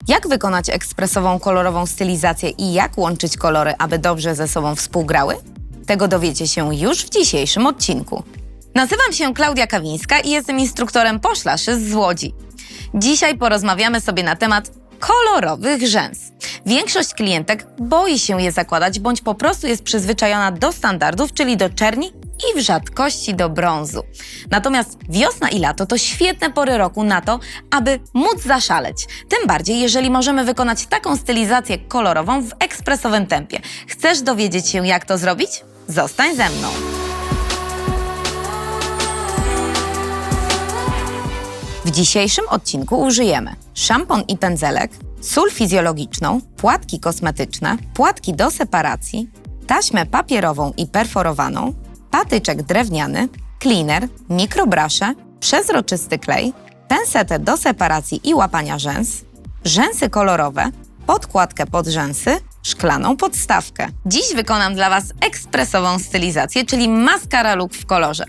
Jak wykonać ekspresową kolorową stylizację i jak łączyć kolory, aby dobrze ze sobą współgrały? Tego dowiecie się już w dzisiejszym odcinku. Nazywam się Klaudia Kawińska i jestem instruktorem poszlaszy z Łodzi. Dzisiaj porozmawiamy sobie na temat kolorowych rzęs. Większość klientek boi się je zakładać, bądź po prostu jest przyzwyczajona do standardów, czyli do czerni i w rzadkości do brązu. Natomiast wiosna i lato to świetne pory roku na to, aby móc zaszaleć. Tym bardziej, jeżeli możemy wykonać taką stylizację kolorową w ekspresowym tempie. Chcesz dowiedzieć się, jak to zrobić? Zostań ze mną! W dzisiejszym odcinku użyjemy szampon i pędzelek, sól fizjologiczną, płatki kosmetyczne, płatki do separacji, taśmę papierową i perforowaną, patyczek drewniany, cleaner, mikrobrasze, przezroczysty klej, pensetę do separacji i łapania rzęs, rzęsy kolorowe, podkładkę pod rzęsy, szklaną podstawkę. Dziś wykonam dla Was ekspresową stylizację, czyli mascara look w kolorze.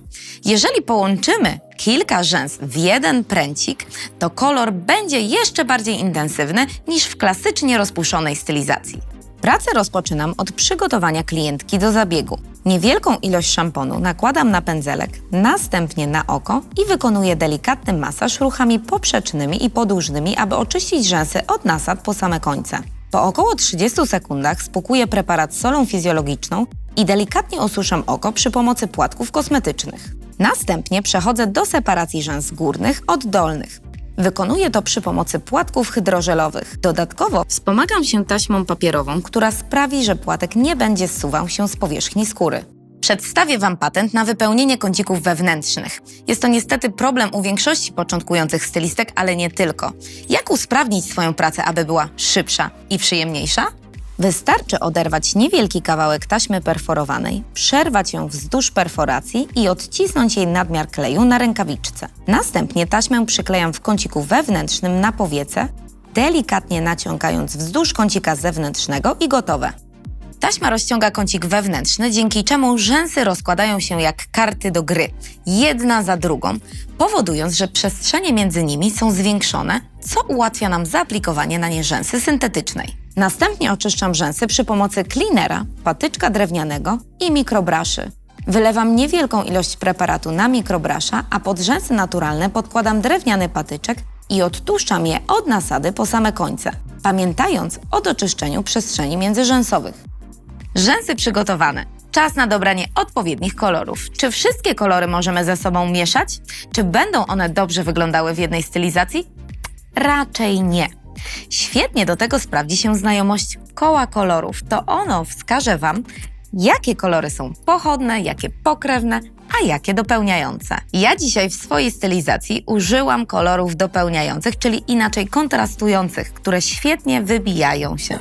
Jeżeli połączymy kilka rzęs w jeden pręcik, to kolor będzie jeszcze bardziej intensywny niż w klasycznie rozpuszonej stylizacji. Pracę rozpoczynam od przygotowania klientki do zabiegu. Niewielką ilość szamponu nakładam na pędzelek, następnie na oko i wykonuję delikatny masaż ruchami poprzecznymi i podłużnymi, aby oczyścić rzęsy od nasad po same końce. Po około 30 sekundach spłukuję preparat solą fizjologiczną i delikatnie osuszam oko przy pomocy płatków kosmetycznych. Następnie przechodzę do separacji rzęs górnych od dolnych. Wykonuję to przy pomocy płatków hydrożelowych. Dodatkowo wspomagam się taśmą papierową, która sprawi, że płatek nie będzie zsuwał się z powierzchni skóry. Przedstawię Wam patent na wypełnienie kącików wewnętrznych. Jest to niestety problem u większości początkujących stylistek, ale nie tylko. Jak usprawnić swoją pracę, aby była szybsza i przyjemniejsza? Wystarczy oderwać niewielki kawałek taśmy perforowanej, przerwać ją wzdłuż perforacji i odcisnąć jej nadmiar kleju na rękawiczce. Następnie taśmę przyklejam w kąciku wewnętrznym na powiece, delikatnie naciągając wzdłuż kącika zewnętrznego i gotowe. Taśma rozciąga kącik wewnętrzny, dzięki czemu rzęsy rozkładają się jak karty do gry, jedna za drugą, powodując, że przestrzenie między nimi są zwiększone, co ułatwia nam zaaplikowanie na nie rzęsy syntetycznej. Następnie oczyszczam rzęsy przy pomocy cleanera, patyczka drewnianego i mikrobraszy. Wylewam niewielką ilość preparatu na mikrobrasza, a pod rzęsy naturalne podkładam drewniany patyczek i odtłuszczam je od nasady po same końce, pamiętając o doczyszczeniu przestrzeni międzyrzęsowych. Rzęsy przygotowane. Czas na dobranie odpowiednich kolorów. Czy wszystkie kolory możemy ze sobą mieszać? Czy będą one dobrze wyglądały w jednej stylizacji? Raczej nie. Świetnie do tego sprawdzi się znajomość koła kolorów. To ono wskaże Wam, jakie kolory są pochodne, jakie pokrewne, a jakie dopełniające. Ja dzisiaj w swojej stylizacji użyłam kolorów dopełniających, czyli inaczej kontrastujących, które świetnie wybijają się.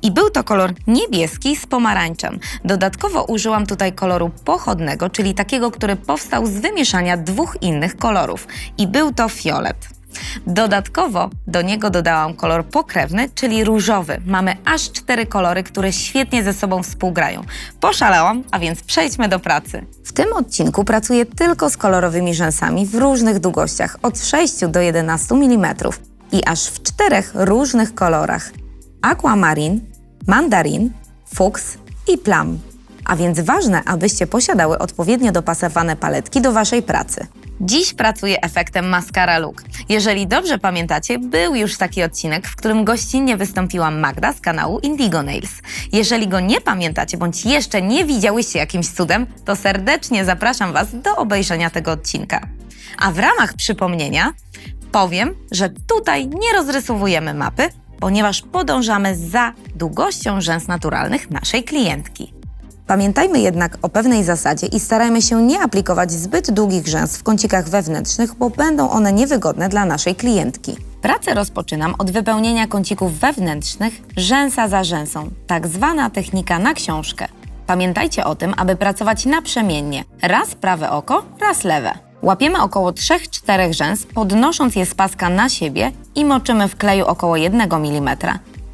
I był to kolor niebieski z pomarańczem. Dodatkowo użyłam tutaj koloru pochodnego, czyli takiego, który powstał z wymieszania dwóch innych kolorów. I był to fiolet. Dodatkowo do niego dodałam kolor pokrewny, czyli różowy. Mamy aż 4 kolory, które świetnie ze sobą współgrają. Poszalałam, a więc przejdźmy do pracy. W tym odcinku pracuję tylko z kolorowymi rzęsami w różnych długościach, od 6 do 11 mm i aż w 4 różnych kolorach: aquamarine, mandarin, fuks i plum. A więc ważne, abyście posiadały odpowiednio dopasowane paletki do Waszej pracy. Dziś pracuję efektem mascara look. Jeżeli dobrze pamiętacie, był już taki odcinek, w którym gościnnie wystąpiła Magda z kanału Indigo Nails. Jeżeli go nie pamiętacie, bądź jeszcze nie widziałyście jakimś cudem, to serdecznie zapraszam Was do obejrzenia tego odcinka. A w ramach przypomnienia powiem, że tutaj nie rozrysowujemy mapy, ponieważ podążamy za długością rzęs naturalnych naszej klientki. Pamiętajmy jednak o pewnej zasadzie i starajmy się nie aplikować zbyt długich rzęs w kącikach wewnętrznych, bo będą one niewygodne dla naszej klientki. Pracę rozpoczynam od wypełnienia kącików wewnętrznych rzęsa za rzęsą, tak zwana technika na książkę. Pamiętajcie o tym, aby pracować naprzemiennie, raz prawe oko, raz lewe. Łapiemy około 3-4 rzęs, podnosząc je z paska na siebie i moczymy w kleju około 1 mm.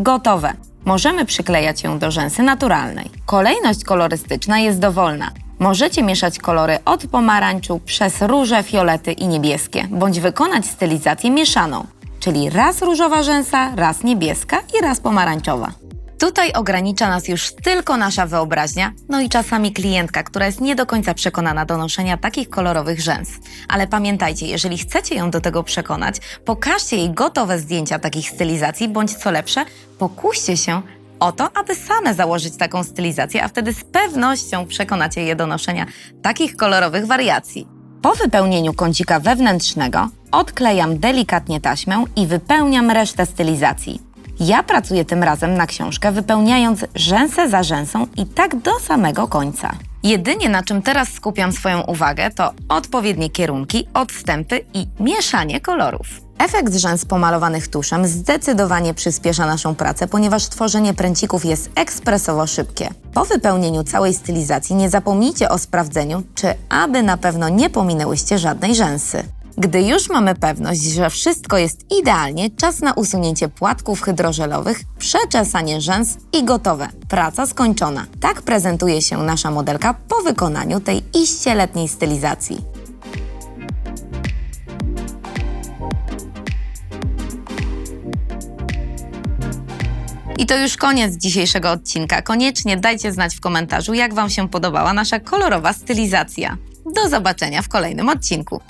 Gotowe! Możemy przyklejać ją do rzęsy naturalnej. Kolejność kolorystyczna jest dowolna. Możecie mieszać kolory od pomarańczu przez róże, fiolety i niebieskie, bądź wykonać stylizację mieszaną. czyli raz różowa rzęsa, raz niebieska i raz pomarańczowa. Tutaj ogranicza nas już tylko nasza wyobraźnia, no i czasami klientka, która jest nie do końca przekonana do noszenia takich kolorowych rzęs. Ale pamiętajcie, jeżeli chcecie ją do tego przekonać, pokażcie jej gotowe zdjęcia takich stylizacji, bądź co lepsze, pokuście się o to, aby same założyć taką stylizację, a wtedy z pewnością przekonacie je do noszenia takich kolorowych wariacji. Po wypełnieniu kącika wewnętrznego odklejam delikatnie taśmę i wypełniam resztę stylizacji. Ja pracuję tym razem na książkę, wypełniając rzęsę za rzęsą i tak do samego końca. Jedynie na czym teraz skupiam swoją uwagę to odpowiednie kierunki, odstępy i mieszanie kolorów. Efekt rzęs pomalowanych tuszem zdecydowanie przyspiesza naszą pracę, ponieważ tworzenie pręcików jest ekspresowo szybkie. Po wypełnieniu całej stylizacji nie zapomnijcie o sprawdzeniu, czy aby na pewno nie pominęłyście żadnej rzęsy. Gdy już mamy pewność, że wszystko jest idealnie, czas na usunięcie płatków hydrożelowych, przeczesanie rzęs i gotowe. Praca skończona. Tak prezentuje się nasza modelka po wykonaniu tej iście letniej stylizacji. I to już koniec dzisiejszego odcinka. Koniecznie dajcie znać w komentarzu, jak Wam się podobała nasza kolorowa stylizacja. Do zobaczenia w kolejnym odcinku.